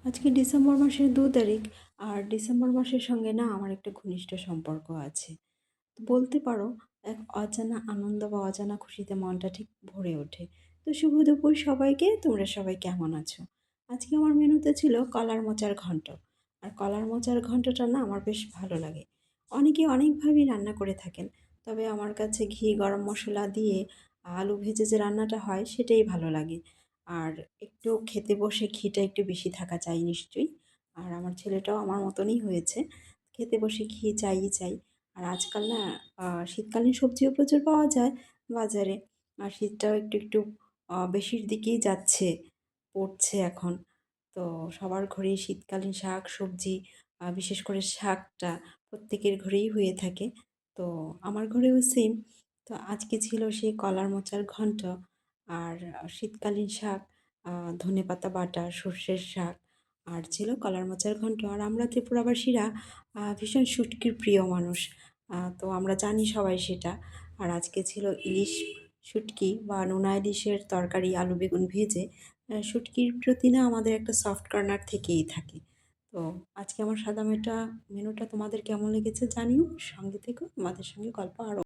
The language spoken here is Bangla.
আজকে ডিসেম্বর মাসের ২ তারিখ। আর ডিসেম্বর মাসের সঙ্গে না আমার একটা ঘনিষ্ঠ সম্পর্ক আছে। বলতে পারো এক অজানা আনন্দ বা অজানা খুশিতে মনটা ঠিক ভরে ওঠে। তো শুভ দুপুর সবাইকে। তোমরা সবাই কেমন আছো? আজকে আমার মেনুতে ছিল কলার মোচার ঘন্ট। আর কলার মোচার ঘন্টটা না আমার বেশ ভালো লাগে। অনেকে অনেকভাবেই রান্না করে থাকেন। তবে আমার কাছে ঘি, গরম মসলা দিয়ে আলু ভেজে যে রান্নাটা হয় সেটাই ভালো লাগে। আর একটু খেতে বসে ঘিটা একটু বেশি থাকা চাই নিশ্চয়ই। আর আমার ছেলেটাও আমার মতনই হয়েছে। খেতে বসে ঘি চাইই চাই। আর আজকাল না শীতকালীন সবজিও প্রচুর পাওয়া যায় বাজারে। আর শীতটাও একটু একটু বেশির দিকেই যাচ্ছে, পড়ছে এখন। তো সবার ঘরেই শীতকালীন শাক সবজি, বিশেষ করে শাকটা প্রত্যেকের ঘরেই হয়ে থাকে। তো আমার ঘরেও সেম। তো আজকে ছিল সেই কলার মোচার ঘন্ট। আর শীতকালীন শাক, ধনেপাতা বাটা, সর্ষের শাক, আর ছিল কলার মোচার ঘন্ট। আর আমরা ত্রিপুরাবাসীরা ভীষণ শুটকির প্রিয় মানুষ। তো আমরা জানি সবাই সেটা। আর আজকে ছিল ইলিশ শুটকি বা নোনা ইলিশের তরকারি, আলু বেগুন ভেজে। শুটকির প্রতি না আমাদের একটা সফট কর্নার থেকেই থাকে। তো আজকে আমার সাদা মেনুটা তোমাদের কেমন লেগেছে জানিও। সঙ্গে থেকো, তোমাদের সঙ্গে গল্প আরও